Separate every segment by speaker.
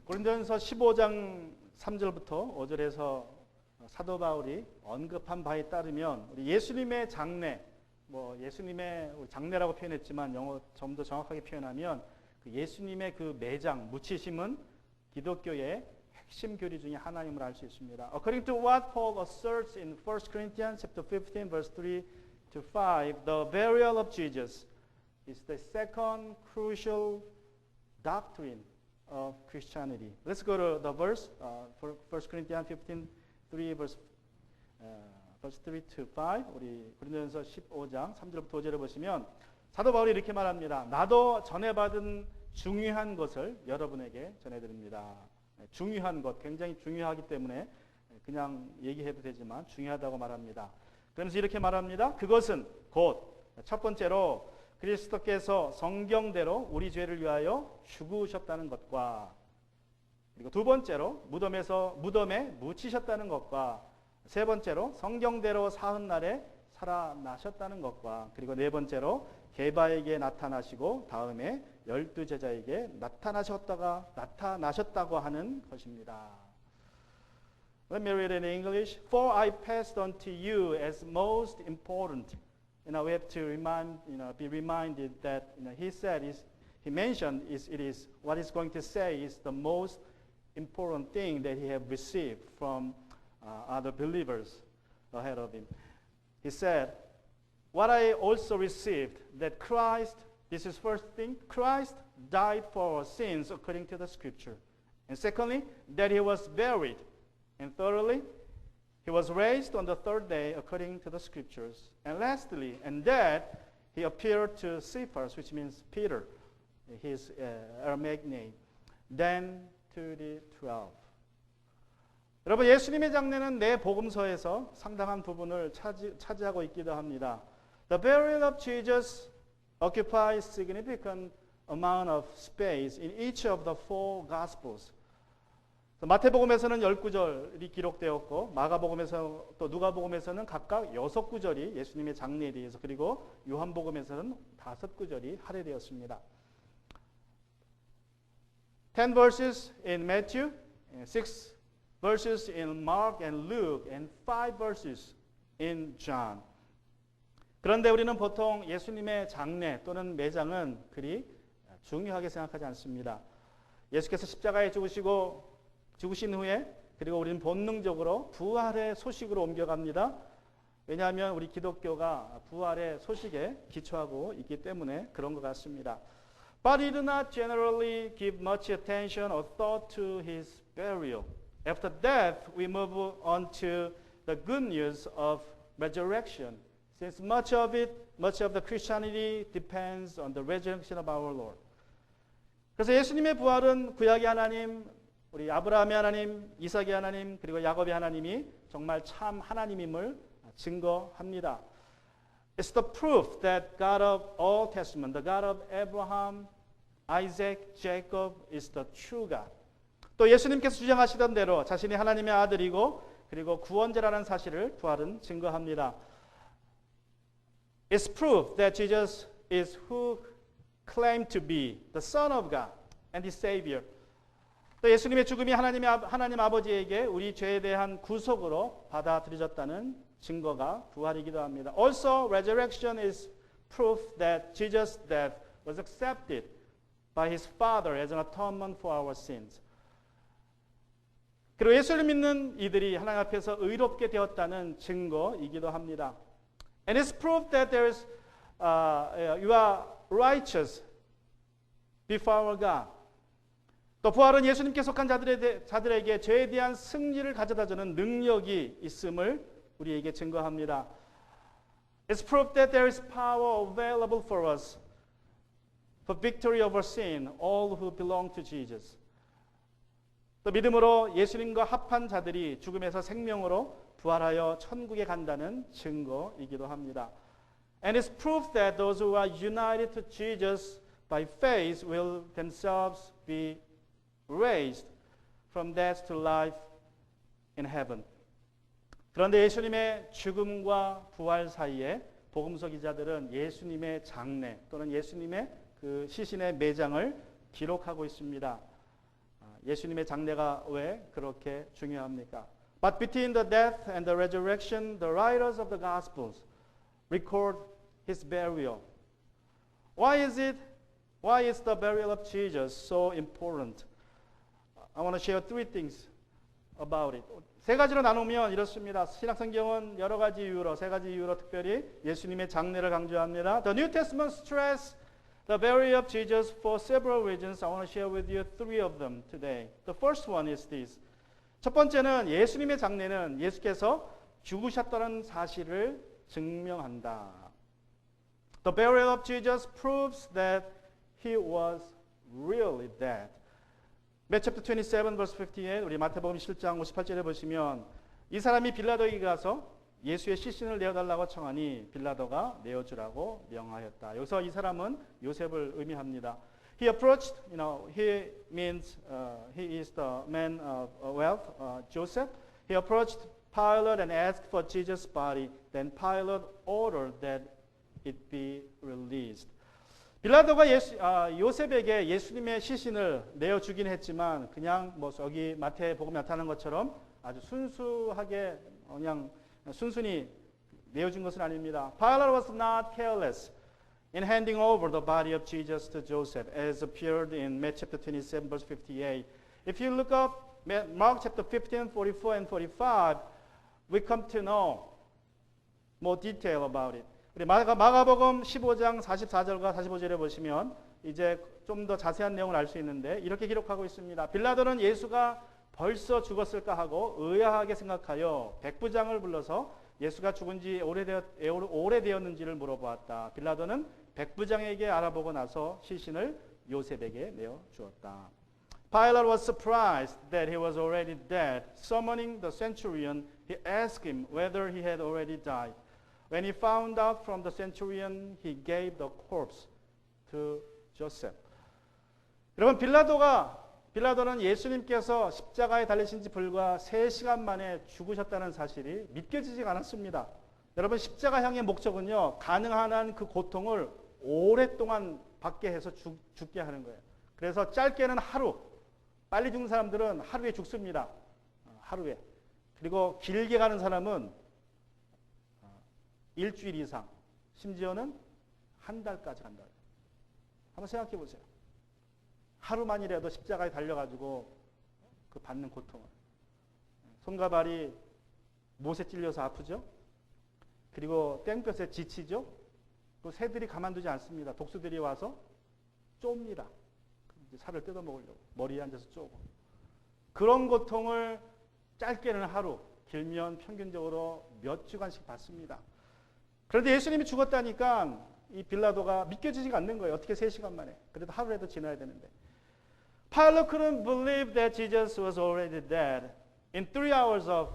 Speaker 1: 고린도전서 15장 3절부터 5절에서 사도 바울이 언급한 바에 따르면 우리 예수님의 장례, 예수님의 장례라고 표현했지만 영어 좀 더 정확하게 표현하면 그 예수님의 그 매장, 묻히심은 기독교의 핵심 교리 중에 하나임을 알 수 있습니다. According to what Paul asserts in 1 Corinthians chapter 15 verse 3 to 5, the burial of Jesus is the second crucial doctrine of Christianity. Let's go to the verse, 1 Corinthians 15, 3 verse 3 to 5. 우리 고린도전서 15장 3절부터 5절을 보시면 사도 바울이 이렇게 말합니다. 나도 전해받은 중요한 것을 여러분에게 전해드립니다. 중요한 것, 굉장히 중요하기 때문에 그냥 얘기해도 되지만 중요하다고 말합니다. 그러면서 이렇게 말합니다. 그것은 곧 첫 번째로 그리스도께서 성경대로 우리 죄를 위하여 죽으셨다는 것과, 그리고 두 번째로 무덤에 묻히셨다는 것과, 세 번째로 성경대로 사흘날에 살아나셨다는 것과, 그리고 네 번째로 게바에게 나타나시고 다음에 12 제자에게 나타나셨다고 하는 것입니다. Let me read in English. For I passed on to you as most important. We have to be reminded that he mentioned it is what he's going to say is the most important thing that he have received from other believers ahead of him. He said, what I also received, that Christ, this is first thing, Christ died for our sins according to the scripture. And secondly, that he was buried. And thirdly, he was raised on the third day according to the scriptures. And lastly, and that he appeared to Cephas, which means Peter, his Aramaic name, then to the 12. 여러분, 예수님의 장례는 내 복음서에서 상당한 부분을 차지하고 있기도 합니다. The burial of Jesus occupies significant amount of space in each of the four Gospels. 마태복음에서는 10구절이 기록되었고, 마가복음에서 또 누가복음에서는 각각 6구절이 예수님의 장례에 대해서, 그리고 요한복음에서는 5구절이 할애되었습니다. 10 verses in Matthew, 6 verses in Mark and Luke, and 5 verses in John. 그런데 우리는 보통 예수님의 장례 또는 매장은 그리 중요하게 생각하지 않습니다. 예수께서 십자가에 죽으신 후에, 그리고 우리는 본능적으로 부활의 소식으로 옮겨갑니다. 왜냐하면 우리 기독교가 부활의 소식에 기초하고 있기 때문에 그런 것 같습니다. But we do not generally give much attention or thought to his burial. After death, we move on to the good news of resurrection, since much of the Christianity depends on the resurrection of our Lord. 그래서 예수님의 부활은 구약의 하나님, 우리 아브라함의 하나님, 이삭의 하나님, 그리고 야곱의 하나님이 정말 참 하나님임을 증거합니다. It's the proof that God of Old Testament, the God of Abraham, Isaac, Jacob is the true God. 또 예수님께서 주장하시던 대로 자신이 하나님의 아들이고 그리고 구원자라는 사실을 부활은 증거합니다. It's proof that Jesus is who claimed to be the Son of God and the Savior. 또 예수님의 죽음이 하나님 아버지에게 우리 죄에 대한 구속으로 받아들여졌다는 증거가 부활이기도 합니다. Also, resurrection is proof that Jesus' death was accepted by his Father as an atonement for our sins. 그리고 예수를 믿는 이들이 하나님 앞에서 의롭게 되었다는 증거이기도 합니다. And it's proof that you are righteous before God. 또 부활은 예수님께 속한 자들에게 죄에 대한 승리를 가져다주는 능력이 있음을 우리에게 증거합니다. It's proof that there is power available for us for victory over sin, all who belong to Jesus. 또 믿음으로 예수님과 합한 자들이 죽음에서 생명으로 부활하여 천국에 간다는 증거이기도 합니다. And it's proof that those who are united to Jesus by faith will themselves be raised from death to life in heaven. 그런데 예수님의 죽음과 부활 사이에 복음서 기자들은 예수님의 장례 또는 예수님의 그 시신의 매장을 기록하고 있습니다. 예수님의 장례가 왜 그렇게 중요합니까? But between the death and the resurrection, the writers of the Gospels record his burial. Why is the burial of Jesus so important? I want to share three things about it. 세 가지로 나누면 이렇습니다. 신약성경은 여러 가지 이유로, 세 가지 이유로 특별히 예수님의 장례를 강조합니다. The New Testament stress the burial of Jesus for several reasons. I want to share with you three of them today. The first one is this. 첫 번째는 예수님의 장례는 예수께서 죽으셨다는 사실을 증명한다. The burial of Jesus proves that he was really dead. Matthew chapter 27 verse 58 우리 마태복음 7장 58절에 보시면 이 사람이 빌라도에게 가서 예수의 시신을 내어달라고 청하니 빌라도가 내어주라고 명하였다. 여기서 이 사람은 요셉을 의미합니다. He approached, he means he is the man of wealth, Joseph. He approached Pilate and asked for Jesus' body. Then Pilate ordered that it be released. 빌라도가 요셉에게 예수님의 시신을 내어주긴 했지만 그냥 뭐 여기 마태복음에 나타난 것처럼 아주 순수하게 그냥 순순히 내어준 것은 아닙니다. Pilate was not careless in handing over the body of Jesus to Joseph, as appeared in Matthew chapter 27, verse 58. If you look up Mark chapter 15, 44 and 45, we come to know more detail about it. 우리 마가복음 15장 44절과 45절에 보시면 이제 좀 더 자세한 내용을 알 수 있는데 이렇게 기록하고 있습니다. 빌라도는 예수가 벌써 죽었을까 하고 의아하게 생각하여 백부장을 불러서 예수가 죽은 지 오래되었는지를 물어보았다. 빌라도는 백부장에게 알아보고 나서 시신을 요셉에게 내어 주었다. Pilate was surprised that he was already dead. Summoning the centurion, he asked him whether he had already died. When he found out from the centurion, he gave the corpse to Joseph. 여러분 빌라도는 예수님께서 십자가에 달리신 지 불과 3시간 만에 죽으셨다는 사실이 믿겨지지가 않았습니다. 여러분 십자가형의 목적은요. 가능한 한 그 고통을 오랫동안 받게 해서 죽게 하는 거예요. 그래서 짧게는 하루, 빨리 죽는 사람들은 하루에 죽습니다. 하루에. 그리고 길게 가는 사람은 일주일 이상, 심지어는 한 달까지 간다. 한번 생각해 보세요. 하루만이라도 십자가에 달려가지고 그 받는 고통을. 손과 발이 못에 찔려서 아프죠. 그리고 땡볕에 지치죠. 또 새들이 가만두지 않습니다. 독수들이 와서 쫍니다. 살을 뜯어 먹으려고 머리에 앉아서 쪼고. 그런 고통을 짧게는 하루, 길면 평균적으로 몇 주간씩 받습니다. 그런데 예수님이 죽었다니까 이 빌라도가 믿겨지지가 않는 거예요. 어떻게 3시간 만에. 그래도 하루라도 지나야 되는데. Pilate couldn't believe that Jesus was already dead in 3 hours of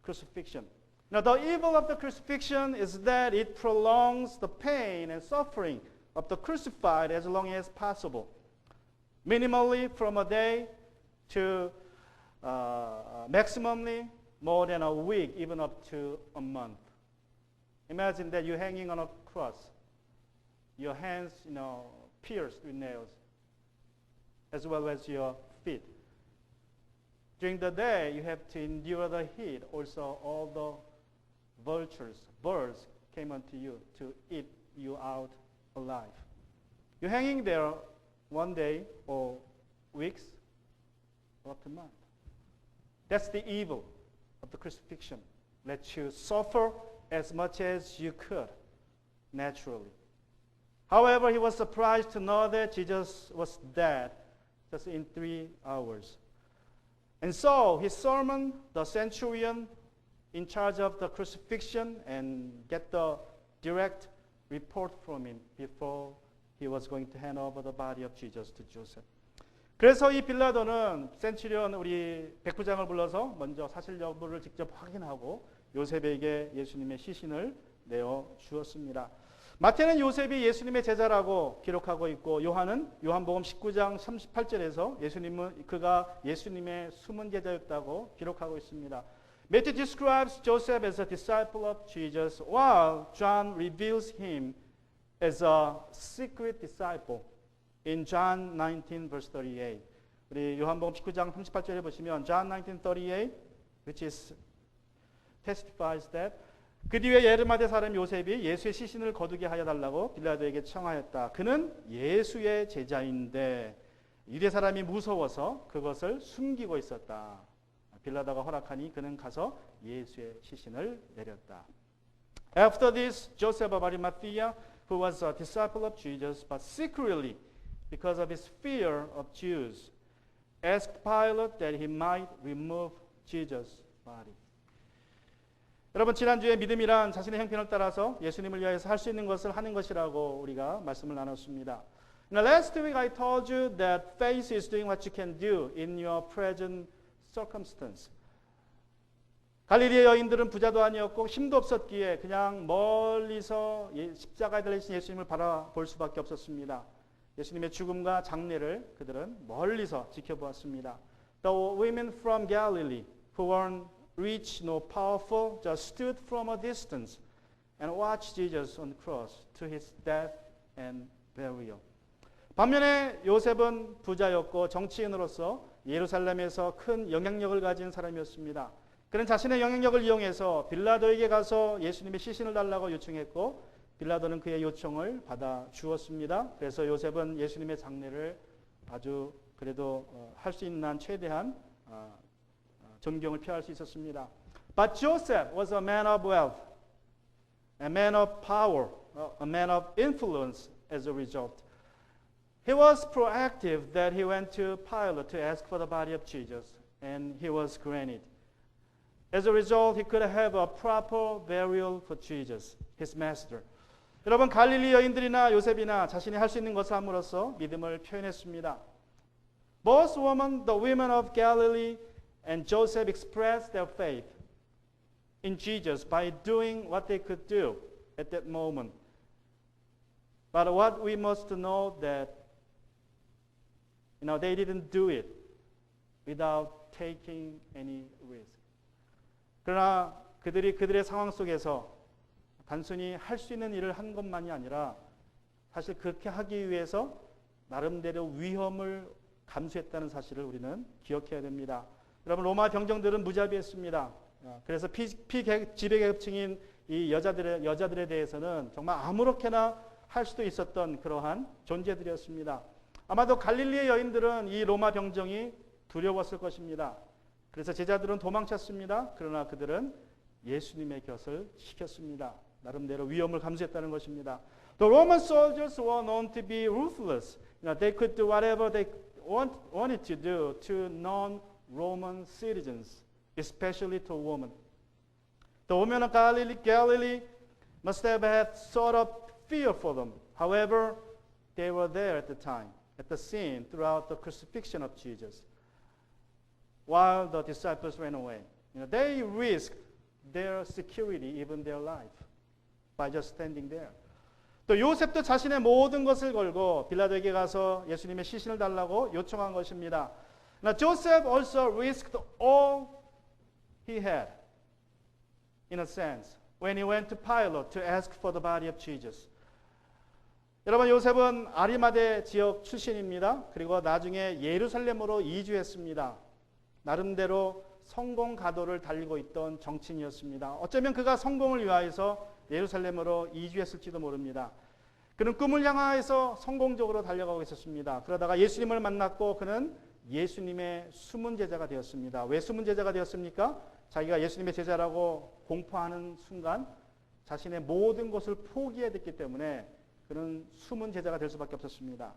Speaker 1: crucifixion. Now the evil of the crucifixion is that it prolongs the pain and suffering of the crucified as long as possible. Minimally from a day to maximally more than a week, even up to a month. Imagine that you're hanging on a cross. Your hands, pierced with nails, as well as your feet. During the day, you have to endure the heat. Also, all the vultures, birds, came unto you to eat you out alive. You're hanging there one day, or weeks, or up to a month. That's the evil of the crucifixion. Let you suffer as much as you could, naturally. However, he was surprised to know that Jesus was dead just in 3 hours. And so he summoned the centurion in charge of the crucifixion and get the direct report from him before he was going to hand over the body of Jesus to Joseph. 그래서 이 빌라도는 센츄리온 우리 백부장을 불러서 먼저 사실 여부를 직접 확인하고 요셉에게 예수님의 시신을 내어 주었습니다. 마태는 요셉이 예수님의 제자라고 기록하고 있고 요한은 요한복음 19장 38절에서 그가 예수님의 숨은 제자였다고 기록하고 있습니다. Matthew describes Joseph as a disciple of Jesus, while John reveals him as a secret disciple in John 19 verse 38. 우리 요한복음 19장 38절에 보시면 John 19:38 which is testifies that 그 뒤에 예르마데 사람 요셉이 예수의 시신을 거두게 하여 달라고 빌라도에게 청하였다. 그는 예수의 제자인데 유대 사람이 무서워서 그것을 숨기고 있었다. 빌라도가 허락하니 그는 가서 예수의 시신을 내렸다. After this, Joseph of Arimathea, who was a disciple of Jesus, but secretly, because of his fear of Jews, asked Pilate that he might remove Jesus' body. 여러분, 지난주에 믿음이란 자신의 형편을 따라서 예수님을 위해서 할 수 있는 것을 하는 것이라고 우리가 말씀을 나눴습니다. Now, last week I told you that faith is doing what you can do in your present circumstance. 갈릴리의 여인들은 부자도 아니었고 힘도 없었기에 그냥 멀리서 십자가에 달리신 예수님을 바라볼 수밖에 없었습니다. 예수님의 죽음과 장례를 그들은 멀리서 지켜보았습니다. The women from Galilee who weren't rich nor powerful just stood from a distance and watched Jesus on the cross to his death and burial. 반면에 요셉은 부자였고 정치인으로서 예루살렘에서 큰 영향력을 가진 사람이었습니다. 그는 자신의 영향력을 이용해서 빌라도에게 가서 예수님의 시신을 달라고 요청했고 빌라도는 그의 요청을 받아 주었습니다. 그래서 요셉은 예수님의 장례를 아주 그래도 할 수 있는 한 최대한 존경을 표할 수 있었습니다. But Joseph was a man of wealth, a man of power, a man of influence as a result. He was proactive that he went to Pilate to ask for the body of Jesus, and he was granted. As a result, he could have a proper burial for Jesus, his master. 여러분, 갈릴리 여인들이나 요셉이나 자신이 할 수 있는 것을 함으로써 믿음을 표현했습니다. Both women, the women of Galilee and Joseph expressed their faith in Jesus by doing what they could do at that moment. But what we must know that they didn't do it without taking any risk. 그러나 그들의 상황 속에서 단순히 할 수 있는 일을 한 것만이 아니라 사실 그렇게 하기 위해서 나름대로 위험을 감수했다는 사실을 우리는 기억해야 됩니다. 여러분, 로마 병정들은 무자비했습니다. 그래서 지배계급층인 이 여자들에 대해서는 정말 아무렇게나 할 수도 있었던 그러한 존재들이었습니다. 아마도 갈릴리의 여인들은 이 로마 병정이 두려웠을 것입니다. 그래서 제자들은 도망쳤습니다. 그러나 그들은 예수님의 곁을 지켰습니다. 나름대로 위험을 감수했다는 것입니다. The Roman soldiers were known to be ruthless. They could do whatever they wanted to do to non-Roman citizens, especially to women. The women of Galilee must have had sort of fear for them. However, they were there at the time, at the scene throughout the crucifixion of Jesus. While the disciples ran away, they risked their security, even their life, by just standing there. 또 요셉도 자신의 모든 것을 걸고 빌라도에게 가서 예수님의 시신을 달라고 요청한 것입니다. Now Joseph also risked all he had, in a sense, when he went to Pilate to ask for the body of Jesus. 여러분, 요셉은 아리마대 지역 출신입니다. 그리고 나중에 예루살렘으로 이주했습니다. 나름대로 성공 가도를 달리고 있던 정치인이었습니다. 어쩌면 그가 성공을 위하여서 예루살렘으로 이주했을지도 모릅니다. 그는 꿈을 향하여서 성공적으로 달려가고 있었습니다. 그러다가 예수님을 만났고 그는 예수님의 숨은 제자가 되었습니다. 왜 숨은 제자가 되었습니까? 자기가 예수님의 제자라고 공포하는 순간 자신의 모든 것을 포기해야 됐기 때문에 그는 숨은 제자가 될 수밖에 없었습니다.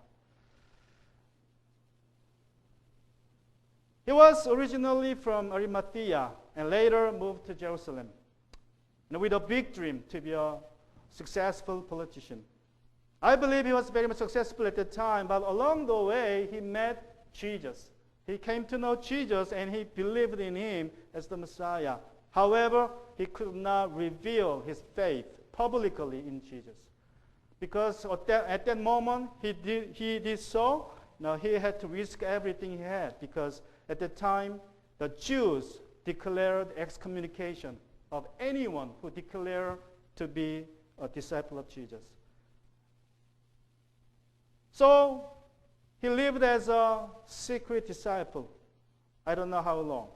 Speaker 1: He was originally from Arimathea and later moved to Jerusalem with a big dream to be a successful politician. I believe he was very much successful at the time, but along the way he met Jesus. He came to know Jesus and he believed in him as the Messiah. However, he could not reveal his faith publicly in Jesus. Because at that moment he did so, he had to risk everything he had because at the time, the Jews declared excommunication of anyone who declared to be a disciple of Jesus. So He lived as a secret disciple. I don't know how long.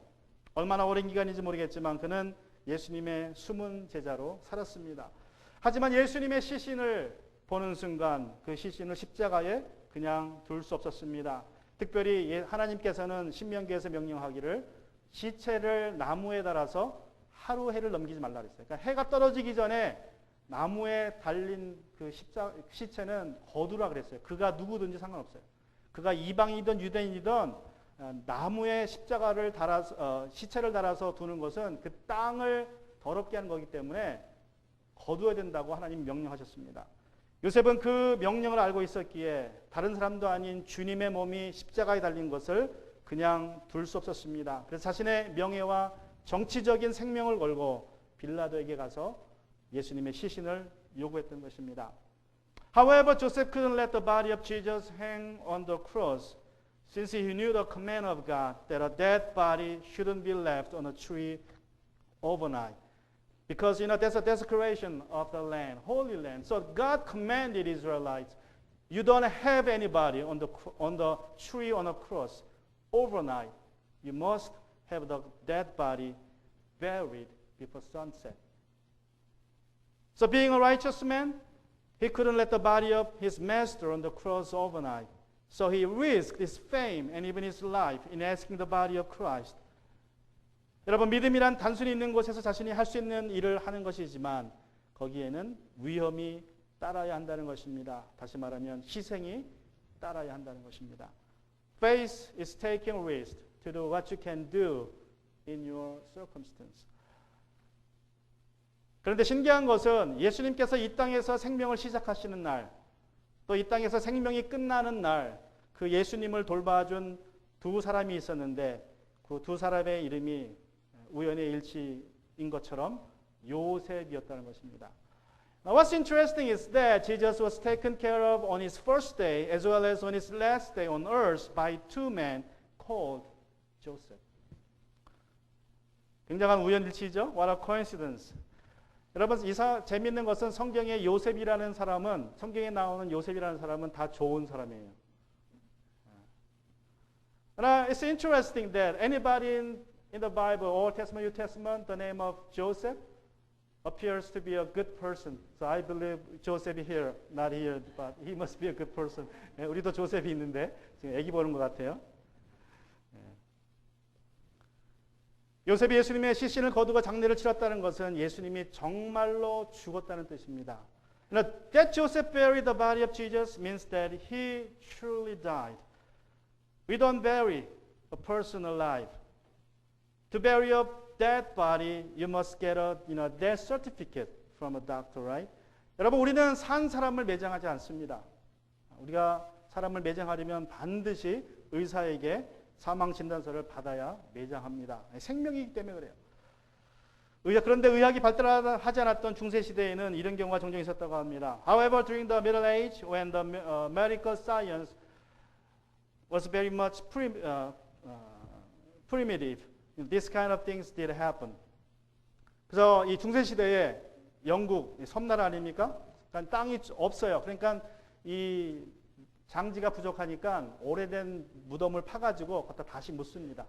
Speaker 1: 얼마나 오랜 기간인지 모르겠지만 그는 예수님의 숨은 제자로 살았습니다. 하지만 예수님의 시신을 보는 순간 그 시신을 십자가에 그냥 둘 수 없었습니다. 특별히 하나님께서는 신명기에서 명령하기를 시체를 나무에 달아서 하루 해를 넘기지 말라 그랬어요. 그러니까 해가 떨어지기 전에 나무에 달린 그 시체는 거두라 그랬어요. 그가 누구든지 상관없어요. 그가 이방이든 유대인이든 나무에 십자가를 달아서 시체를 달아서 두는 것은 그 땅을 더럽게 하는 거기 때문에 거두어야 된다고 하나님이 명령하셨습니다. 요셉은 그 명령을 알고 있었기에 다른 사람도 아닌 주님의 몸이 십자가에 달린 것을 그냥 둘 수 없었습니다. 그래서 자신의 명예와 정치적인 생명을 걸고 빌라도에게 가서 예수님의 시신을 요구했던 것입니다. However, Joseph couldn't let the body of Jesus hang on the cross since he knew the command of God that a dead body shouldn't be left on a tree overnight. Because, there's a desecration of the land, Holy Land. So God commanded Israelites, you don't have anybody on the tree on a cross overnight. You must have the dead body buried before sunset. So being a righteous man, he couldn't let the body of his master on the cross overnight. So he risked his fame and even his life in asking the body of Christ. 여러분, 믿음이란 단순히 있는 곳에서 자신이 할 수 있는 일을 하는 것이지만 거기에는 위험이 따라야 한다는 것입니다. 다시 말하면 희생이 따라야 한다는 것입니다. Faith is taking risk to do what you can do in your circumstance. 그런데 신기한 것은 예수님께서 이 땅에서 생명을 시작하시는 날, 또 이 땅에서 생명이 끝나는 날, 그 예수님을 돌봐준 두 사람이 있었는데 그 두 사람의 이름이 우연의 일치인 것처럼 요셉이었다는 것입니다. Now, what's interesting is that Jesus was taken care of on his first day as well as on his last day on earth by two men called Joseph. 굉장한 우연일치죠? What a coincidence. 여러분, 재미있는 것은 성경에 요셉이라는 사람은, 성경에 나오는 요셉이라는 사람은 다 좋은 사람이에요. And it's interesting that anybody in the Bible, Old Testament, New Testament, the name of Joseph appears to be a good person. So I believe Joseph here, not here, but he must be a good person. 우리도 조셉이 있는데 지금 애기 보는 것 같아요. 요셉이 예수님의 시신을 거두고 장례를 치렀다는 것은 예수님이 정말로 죽었다는 뜻입니다. That Joseph buried the body of Jesus means that he truly died. We don't bury a person alive. To bury a dead body, you must get a death certificate from a doctor, right? 여러분, 우리는 산 사람을 매장하지 않습니다. 우리가 사람을 매장하려면 반드시 의사에게 사망 진단서를 받아야 매장합니다. 생명이기 때문에 그래요. 그런데 의학이 발달하지 않았던 중세 시대에는 이런 경우가 종종 있었다고 합니다. However, during the Middle Age, when the medical science was very much primitive, this kind of things did happen. 그래서 이 중세 시대에 영국 섬나라 아닙니까? 그러니까 땅이 없어요. 그러니까 이 장지가 부족하니까 오래된 무덤을 파가지고 갖다 다시 묻습니다.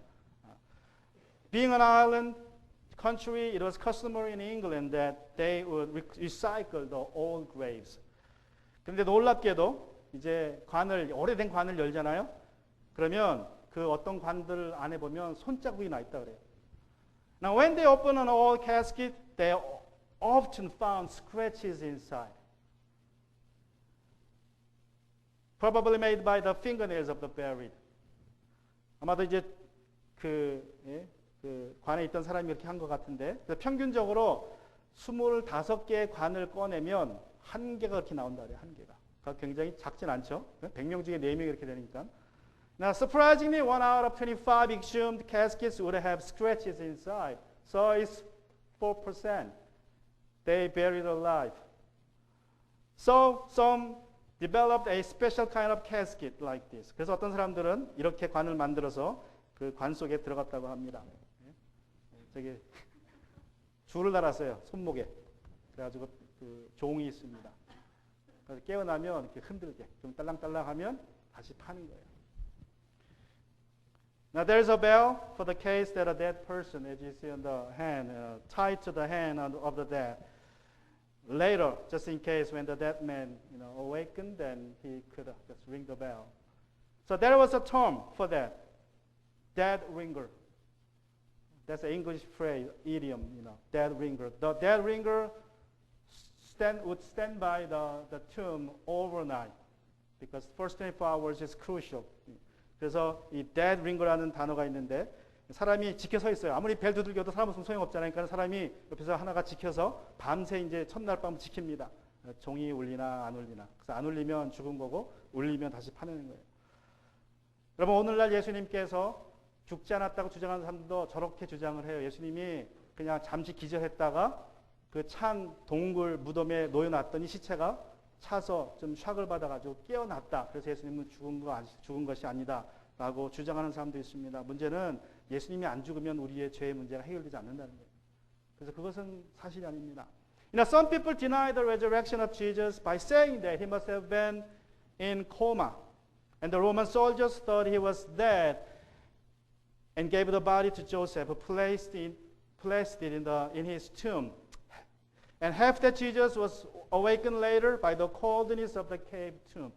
Speaker 1: Being an island country, it was customary in England that they would recycle the old graves. 그런데 놀랍게도 이제 오래된 관을 열잖아요. 그러면 그 어떤 관들 안에 보면 손자국이 나 있다 그래요. Now, when they open an old casket, they often found scratches inside. Probably made by the fingernails of the buried. 아마도 이제 그 관에 있던 사람이 이렇게 한 것 같은데, 평균적으로 25개의 관을 꺼내면 1개가 이렇게 나온다 그래요. 1개가. 그러니까 굉장히 작진 않죠. 100명 중에 4명이 이렇게 되니까. Now, surprisingly, 1 out of 25 exhumed caskets would have scratches inside. So it's 4%. They buried alive. So some developed a special kind of casket like this. 그래서 어떤 사람들은 이렇게 관을 만들어서 그 관 속에 들어갔다고 합니다. 저기 줄을 달았어요. 손목에. 그래가지고 그 종이 있습니다. 그래서 깨어나면 이렇게 흔들게 좀 딸랑딸랑하면 다시 파는 거예요. Now there's a bell for the case that a dead person, as you see on the hand, tied to the hand of the dead. Later, just in case when the dead man, awakened, then he could just ring the bell. So there was a term for that, dead ringer. That's an English phrase, idiom, dead ringer. The dead ringer would stand by the tomb overnight because first 24 hours is crucial. 그래서 이 dead ringer라는 단어가 있는데 사람이 지켜 서 있어요. 아무리 벨 두들겨도 사람 없으면 소용없잖아요. 그러니까 사람이 옆에서 하나가 지켜서 밤새 이제 첫날 밤 지킵니다. 종이 울리나 안 울리나. 그래서 안 울리면 죽은 거고 울리면 다시 파내는 거예요. 여러분 오늘날 예수님께서 죽지 않았다고 주장하는 사람들도 저렇게 주장을 해요. 예수님이 그냥 잠시 기절했다가 그 찬 동굴 무덤에 놓여놨더니 시체가 차서 좀 샥을 받아가지고 깨어났다. 그래서 예수님은 죽은 것이 아니다. 라고 주장하는 사람도 있습니다. 문제는 예수님이 안 죽으면 우리의 죄의 문제가 해결되지 않는다는 거예요. 그래서 그것은 사실이 아닙니다. Some people deny the resurrection of Jesus by saying that he must have been in coma. And the Roman soldiers thought he was dead and gave the body to Joseph, who placed it in his tomb. And half that Jesus was awakened later by the coldness of the cave tomb.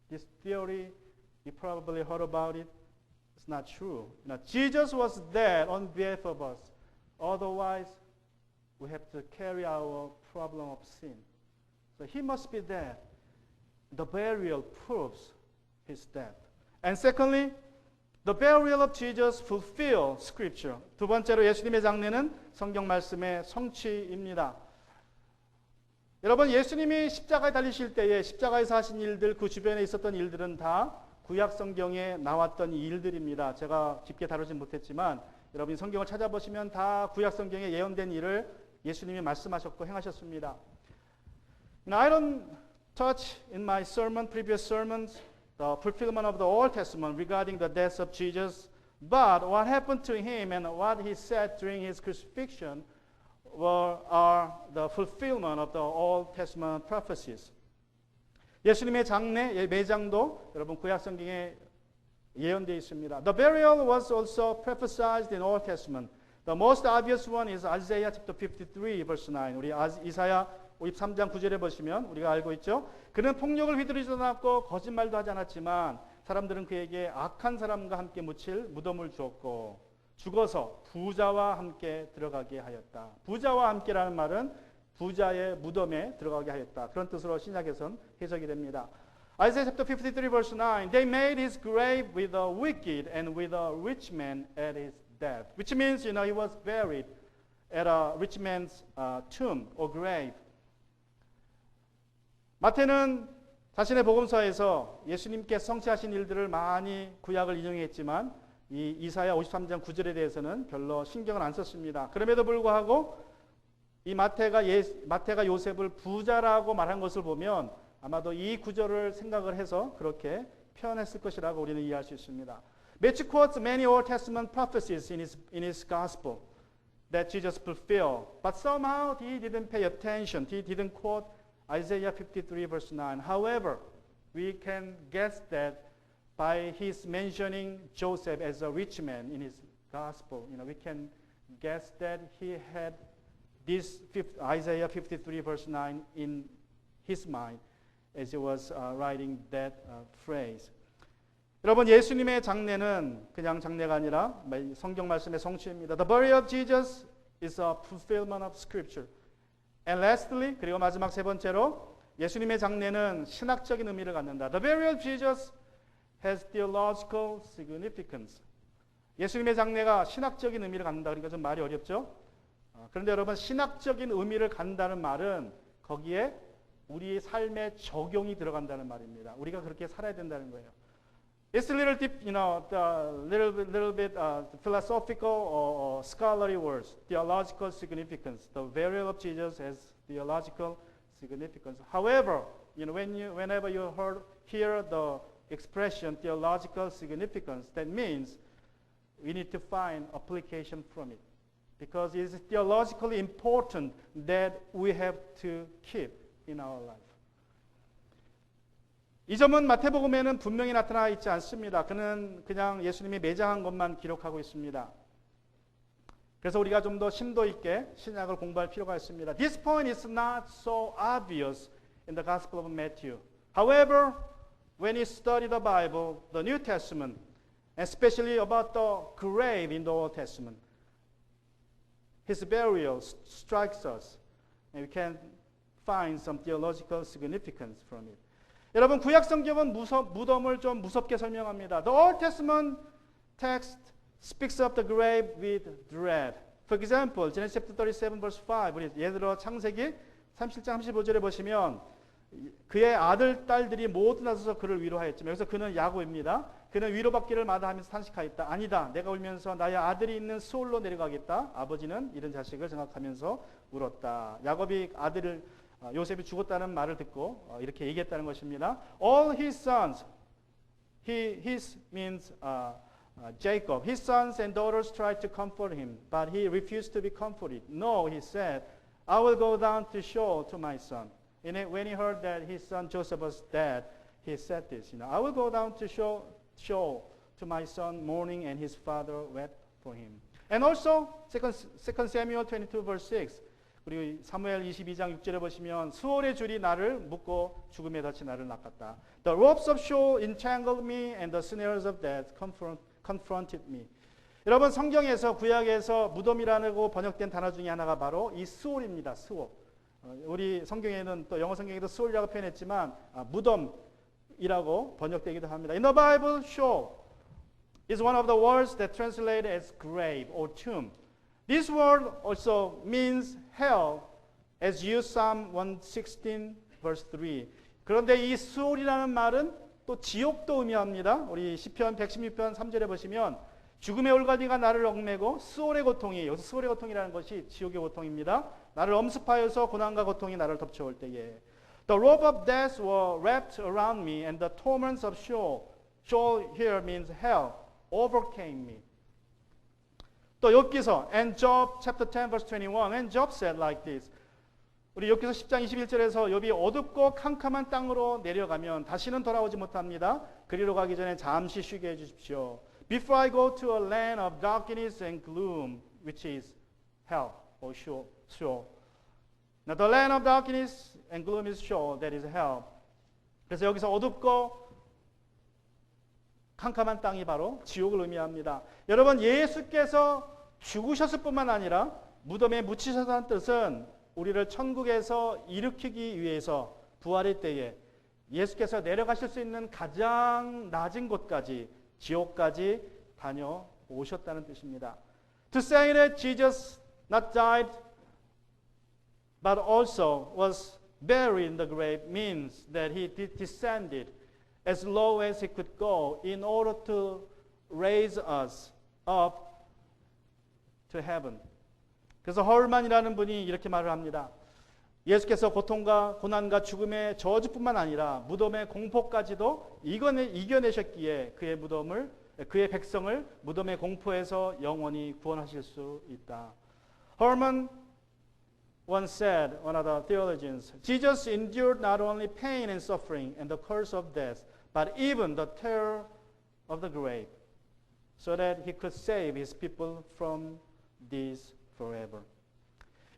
Speaker 1: This theory, you probably heard about it. It's not true. Jesus was dead on behalf of us. Otherwise, we have to carry our problem of sin. So he must be dead. The burial proves his death. And secondly, the burial of Jesus fulfills Scripture. 두 번째로 예수님의 장례는 성경 말씀의 성취입니다. 여러분 예수님이 십자가에 달리실 때에 십자가에서 하신 일들, 그 주변에 있었던 일들은 다 구약 성경에 나왔던 일들입니다. 제가 깊게 다루진 못했지만 여러분이 성경을 찾아보시면 다 구약 성경에 예언된 일을 예수님이 말씀하셨고 행하셨습니다. I don't touch in my previous sermons, the fulfillment of the Old Testament regarding the death of Jesus, but what happened to him and what he said during his crucifixion are the fulfillment of the Old Testament prophecies. 예수님의 장례, 매장도 여러분 구약 성경에 예언되어 있습니다. The burial was also prophesied in Old Testament. The most obvious one is Isaiah chapter 53 verse 9. 우리 이사야 53장 9절에 보시면 우리가 알고 있죠. 그는 폭력을 휘두르지도 않았고 거짓말도 하지 않았지만 사람들은 그에게 악한 사람과 함께 묻힐 무덤을 주었고 죽어서 부자와 함께 들어가게 하였다. 부자와 함께라는 말은 부자의 무덤에 들어가게 하였다. 그런 뜻으로 신약에선 해석이 됩니다. Isaiah chapter 53 verse 9. They made his grave with the wicked and with a rich man at his death. Which means, he was buried at a rich man's tomb or grave. 마태는 자신의 복음서에서 예수님께서 성취하신 일들을 많이 구약을 인용했지만 이 이사야 53장 9절에 대해서는 별로 신경을 안 썼습니다. 그럼에도 불구하고 이 마태가 요셉을 부자라고 말한 것을 보면 아마도 이 구절을 생각을 해서 그렇게 표현했을 것이라고 우리는 이해할 수 있습니다. Matthew quotes many Old Testament prophecies in his gospel that Jesus fulfilled, but somehow he didn't pay attention. He didn't quote Isaiah 53 verse 9. However, we can guess that by his mentioning Joseph as a rich man in his gospel, we can guess that he had this Isaiah 53 verse 9 in his mind as he was writing that phrase. 여러분 예수님의 장례는 그냥 장례가 아니라 성경 말씀의 성취입니다. The burial of Jesus is a fulfillment of Scripture. And lastly, 그리고 마지막 세 번째로 예수님의 장례는 신학적인 의미를 갖는다. The burial of Jesus has theological significance. 예수님의 장례가 신학적인 의미를 갖는다. 그러니까 좀 말이 어렵죠? 그런데 여러분 신학적인 의미를 갖는다는 말은 거기에 우리의 삶의 적용이 들어간다는 말입니다. 우리가 그렇게 살아야 된다는 거예요. It's a little deep, little bit philosophical or scholarly words. Theological significance. The burial of Jesus has theological significance. However, whenever you hear the expression theological significance, that means we need to find application from it, because it is theologically important that we have to keep in our life. 이 점은 마태복음에는 분명히 나타나 있지 않습니다. 그는 그냥 예수님이 매장한 것만 기록하고 있습니다. 그래서 우리가 좀 더 심도 있게 신약을 공부할 필요가 있습니다. This point is not so obvious in the Gospel of Matthew. However, when you study the Bible, the New Testament, especially about the grave in the Old Testament, his burial strikes us, and we can find some theological significance from it. 여러분, 구약 성경은 무덤을 좀 무섭게 설명합니다. The Old Testament text speaks of the grave with dread. For example, Genesis chapter 37 verse 5. 우리 예를 들어 창세기 37장 35절에 보시면 그의 아들 딸들이 모두 나서서 그를 위로하였지만 여기서 그는 야곱입니다. 그는 위로받기를 마다하면서 탄식하였다. 아니다. 내가 울면서 나의 아들이 있는 스올로 내려가겠다. 아버지는 이런 자식을 생각하면서 울었다. 야곱이 아들을 요셉이 죽었다는 말을 듣고 이렇게 얘기했다는 것입니다. All his sons, his means Jacob, his sons and daughters tried to comfort him, but he refused to be comforted. No, he said, I will go down to Sheol to my son. And when he heard that his son Joseph was dead, he said this, I will go down to Sheol to my son mourning, and his father wept for him. And also 2 Samuel 22 verse 6. 그리고 사무엘 22장 6절에 보시면 수월의 줄이 나를 묶고 죽음에 덫이 나를 낚았다. The ropes of Sheol entangled me, and the snares of death confronted me. 여러분, 성경에서 구약에서 무덤이라고 번역된 단어 중에 하나가 바로 이 스올입니다. 스올. 우리 성경에는 또 영어 성경에도 스올이라고 표현했지만 무덤이라고 번역되기도 합니다. In the Bible, Sheol is one of the words that translate as grave or tomb. This word also means hell, as used Psalm 116 verse 3. 그런데 이 스올이라는 말은 또 지옥도 의미합니다. 우리 시편 116편 3절에 보시면 죽음의 올가니가 나를 얽매고 스올의 고통이, 여기서 스올의 고통이라는 것이 지옥의 고통입니다. 나를 엄습하여서 고난과 고통이 나를 덮쳐올 때에 The rope of death were wrapped around me, and the torments of Sheol, Sheol here means hell, overcame me. 또 욥기서 and Job chapter 10 verse 21, and Job said like this. 우리 욥기서 10장 21절에서 욥이 어둡고 캄캄한 땅으로 내려가면 다시는 돌아오지 못합니다. 그리로 가기 전에 잠시 쉬게 해 주십시오. Before I go to a land of darkness and gloom, which is hell or Sheol. Now the land of darkness and gloom is Sheol, that is hell. 그래서 여기서 어둡고 캄캄한 땅이 바로 지옥을 의미합니다. 여러분, 예수께서 죽으셨을 뿐만 아니라 무덤에 묻히셨다는 뜻은 우리를 천국에서 일으키기 위해서 부활의 때에 예수께서 내려가실 수 있는 가장 낮은 곳까지, 지옥까지 다녀오셨다는 뜻입니다. To say that Jesus not died but also was buried in the grave means that he descended as low as he could go in order to raise us up to heaven. 그래서 헐만이라는 분이 이렇게 말을 합니다. 예수께서 고통과 고난과 죽음의 저주뿐만 아니라 무덤의 공포까지도 이겨내셨기에 그의 백성을 무덤의 공포에서 영원히 구원하실 수 있다. Herman once said, one of the theologians, Jesus endured not only pain and suffering and the curse of death, but even the terror of the grave, so that he could save his people from this forever.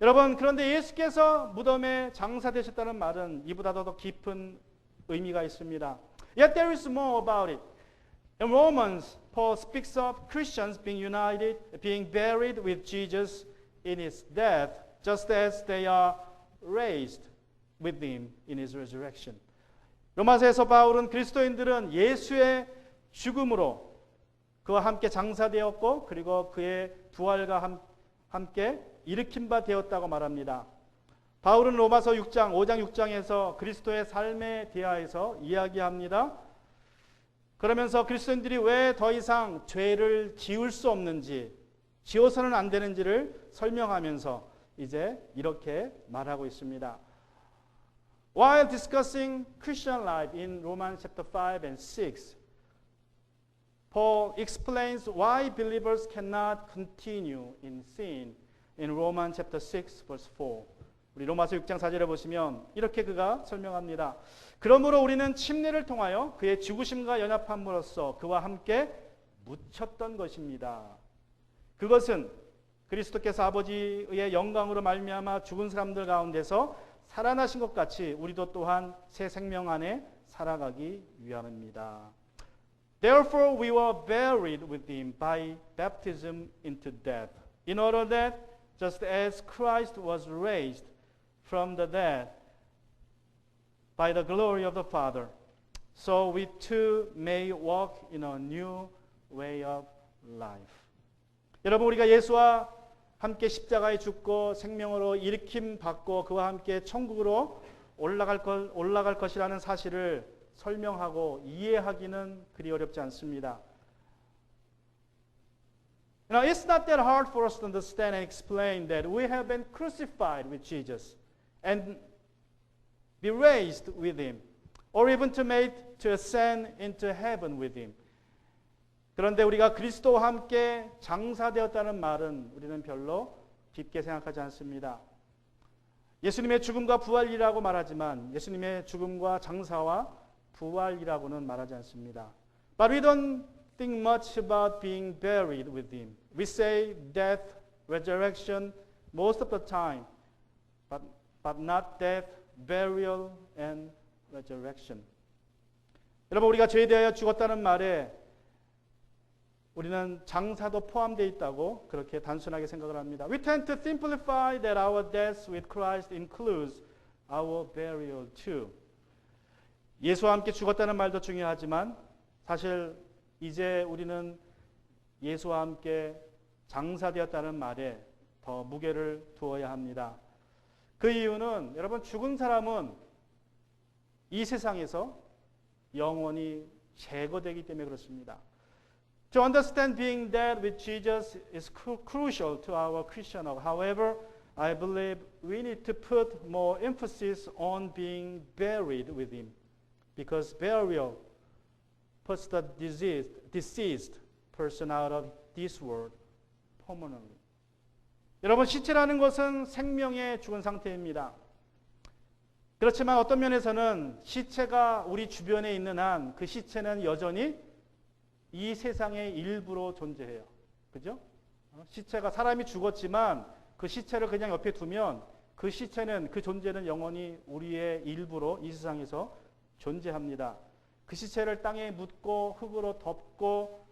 Speaker 1: 여러분, 그런데 예수께서 무덤에 장사되셨다는 말은 이보다도 더 깊은 의미가 있습니다. Yet there is more about it. In Romans, Paul speaks of Christians being united, being buried with Jesus in his death, just as they are raised with him in his resurrection. 로마서에서 바울은 그리스도인들은 예수의 죽음으로 그와 함께 장사되었고 그리고 그의 부활과 함께 일으킨 바 되었다고 말합니다. 바울은 로마서 5장 6장에서 그리스도의 삶에 대하여서 이야기합니다. 그러면서 그리스도인들이 왜 더 이상 죄를 지을 수 없는지, 지어서는 안 되는지를 설명하면서 이제 이렇게 말하고 있습니다. While discussing Christian life in Romans chapter 5 and 6, Paul explains why believers cannot continue in sin in Romans chapter 6 verse 4. 우리 로마서 6장 4절에 보시면 이렇게 그가 설명합니다. 그러므로 우리는 침례를 통하여 그의 죽으심과 연합함으로써 그와 함께 묻혔던 것입니다. 그것은 그리스도께서 아버지의 영광으로 말미암아 죽은 사람들 가운데서 살아나신 것 같이 우리도 또한 새 생명 안에 살아가기 위함입니다. Therefore we were buried with him by baptism into death, in order that just as Christ was raised from the dead by the glory of the Father, so we too may walk in a new way of life. 여러분, 우리가 예수와 함께 십자가에 죽고 생명으로 일으킴 받고 그와 함께 천국으로 올라갈 것이라는 사실을 설명하고 이해하기는 그리 어렵지 않습니다. Now, it's not that hard for us to understand and explain that we have been crucified with Jesus and be raised with him, or even to ascend into heaven with him. 그런데 우리가 그리스도와 함께 장사되었다는 말은 우리는 별로 깊게 생각하지 않습니다. 예수님의 죽음과 부활이라고 말하지만 예수님의 죽음과 장사와 부활이라고는 말하지 않습니다. But we don't think much about being buried with him. We say death, resurrection most of the time, but not death, burial, and resurrection. 여러분, 우리가 죄에 대하여 죽었다는 말에 우리는 장사도 포함되어 있다고 그렇게 단순하게 생각을 합니다. We tend to simplify that our death with Christ includes our burial too. 예수와 함께 죽었다는 말도 중요하지만 사실 이제 우리는 예수와 함께 장사되었다는 말에 더 무게를 두어야 합니다. 그 이유는 여러분, 죽은 사람은 이 세상에서 영원히 제거되기 때문에 그렇습니다. To understand being dead with Jesus is crucial to our Christian walk. However, I believe we need to put more emphasis on being buried with him, because burial puts the deceased person out of this world permanently. 여러분, 시체라는 것은 생명의 죽은 상태입니다. 그렇지만 어떤 면에서는 시체가 우리 주변에 있는 한 그 시체는 여전히 이 세상의 일부로 존재해요. 그죠? 시체가, 사람이 죽었지만 그 시체를 그냥 옆에 두면 그 시체는, 그 존재는 영원히 우리의 일부로 이 세상에서 존재합니다. 그 시체를 땅에 묻고 흙으로 덮고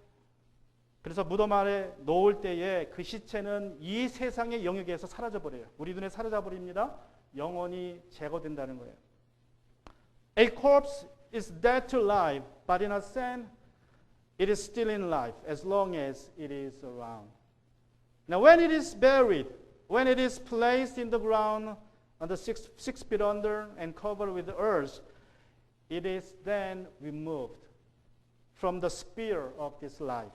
Speaker 1: 그래서 무덤 아래 놓을 때에 그 시체는 이 세상의 영역에서 사라져버려요. 우리 눈에 사라져버립니다. 영원히 제거된다는 거예요. A corpse is dead to life, but in a sense it is still in life as long as it is around. Now when it is buried, when it is placed in the ground under 6 feet under and covered with earth, it is then removed from the sphere of this life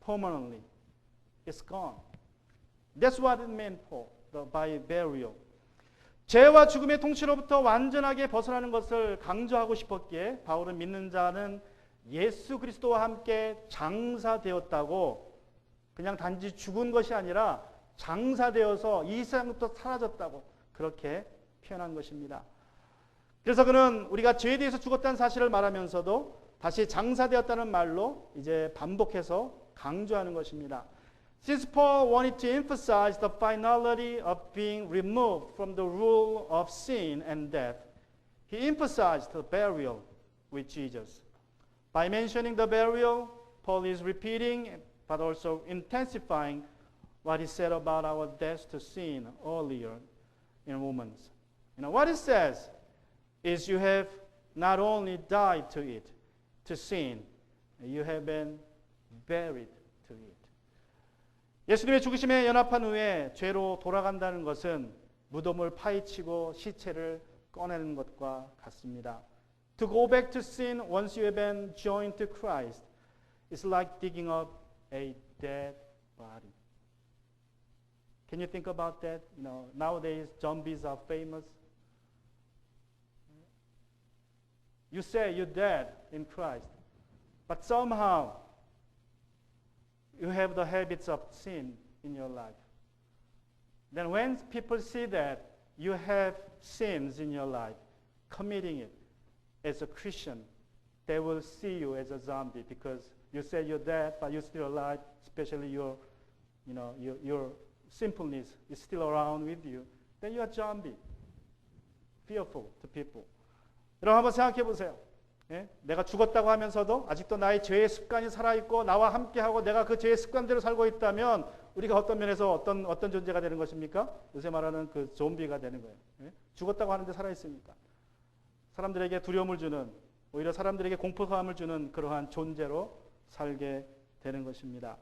Speaker 1: permanently. It's gone. That's what it meant by burial. 죄와 죽음의 통치로부터 완전하게 벗어나는 것을 강조하고 싶었기에 바울은 믿는 자는 예수 그리스도와 함께 장사되었다고, 그냥 단지 죽은 것이 아니라 장사되어서 이 세상부터 사라졌다고 그렇게 표현한 것입니다. 그래서 그는 우리가 죄에 대해서 죽었다는 사실을 말하면서도 다시 장사되었다는 말로 이제 반복해서 강조하는 것입니다. Since Paul wanted to emphasize the finality of being removed from the rule of sin and death, he emphasized the burial with Jesus. By mentioning the burial, Paul is repeating but also intensifying what he said about our death to sin earlier in Romans. What he says is you have not only died to it, to sin, you have been buried to it. 예수님의 죽으심에 연합한 후에 죄로 돌아간다는 것은 무덤을 파헤치고 시체를 꺼내는 것과 같습니다. To go back to sin once you have been joined to Christ is like digging up a dead body. Can you think about that? Nowadays zombies are famous. You say you're dead in Christ, but somehow you have the habits of sin in your life. Then when people see that, you have sins in your life, committing it as a Christian, they will see you as a zombie because you say you're dead, but you're still alive. Especially your sinfulness is still around with you. Then you are zombie, fearful to people. 여러분 한번 생각해 보세요. 예? 내가 죽었다고 하면서도 아직도 나의 죄의 습관이 살아있고 나와 함께하고 내가 그 죄의 습관대로 살고 있다면 우리가 어떤 면에서 어떤 존재가 되는 것입니까? 요새 말하는 그 좀비가 되는 거예요. 예? 죽었다고 하는데 살아있으니까. 사람들에게 두려움을 주는, 오히려 사람들에게 공포감을 주는 그러한 존재로 살게 되는 것입니다.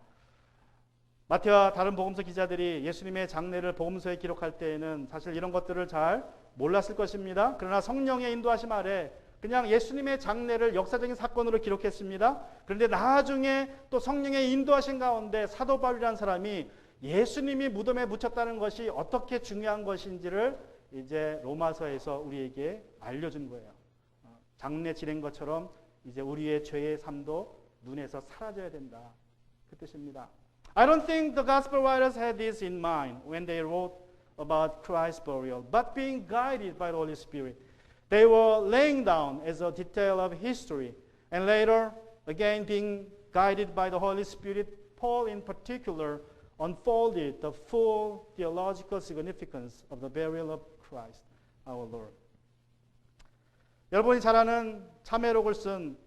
Speaker 1: 마태와 다른 복음서 기자들이 예수님의 장례를 복음서에 기록할 때에는 사실 이런 것들을 잘 몰랐을 것입니다. 그러나 성령의 인도하심 아래 그냥 예수님의 장례를 역사적인 사건으로 기록했습니다. 그런데 나중에 또 성령의 인도하신 가운데 사도 바울이라는 사람이 예수님이 무덤에 묻혔다는 것이 어떻게 중요한 것인지를 이제 로마서에서 우리에게 알려준 거예요. 장례 지낸 것처럼 이제 우리의 죄의 삶도 눈에서 사라져야 된다. 그 뜻입니다. I don't think the gospel writers had this in mind when they wrote about Christ's burial, but being guided by the Holy Spirit, they were laying down as a detail of history, and later, again being guided by the Holy Spirit, Paul in particular unfolded the full theological significance of the burial of Christ, our Lord. 여러분이 잘 아는 참회록을 쓴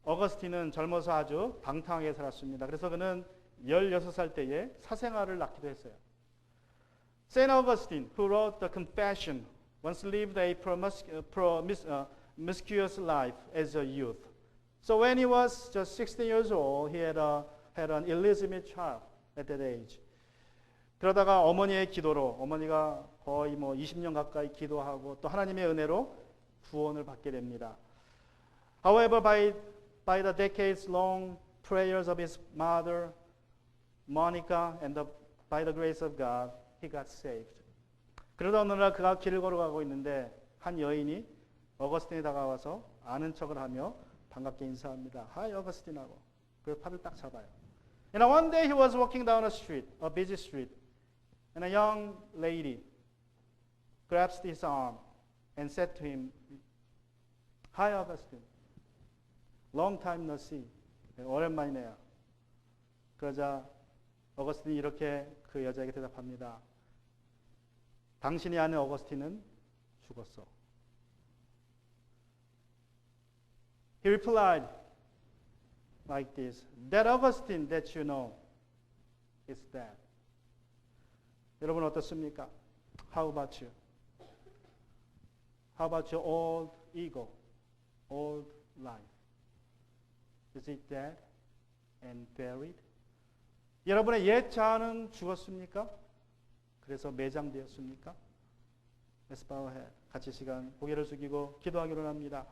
Speaker 1: 어거스틴은 젊어서 아주 방탕하게 살았습니다. 그래서 그는 16살 때에 사생아를 낳기도 했어요. Saint Augustine, who wrote the Confession, once lived a promiscuous life as a youth. So when he was just 16 years old, he had an illegitimate child at that age. 그러다가 어머니의 기도로, 어머니가 거의 20년 가까이 기도하고 또 하나님의 은혜로 구원을 받게 됩니다. However, by the decades-long prayers of his mother, Monica, and by the grace of God, he got saved. 그러다 어느 날 그가 길을 걸어가고 있는데 한 여인이 어거스틴에 다가와서 아는 척을 하며 반갑게 인사합니다. Hi, 어거스틴하고. 그 팔을 딱 잡아요. And one day he was walking down a street, a busy street, and a young lady grasped his arm and said to him, Hi, Augustine. Long time no see. 오랜만이네요. 그러자 어거스틴이 이렇게 그 여자에게 대답합니다. 당신이 아는 어거스틴은 죽었어. He replied like this, That Augustine that you know is dead. 여러분 어떻습니까? How about you? How about your old ego, old life? Is it dead and buried? 여러분의 옛 자아는 죽었습니까? 그래서 매장되었습니까? Let's bow our head. 같이 시간 고개를 숙이고 기도하기로 합니다.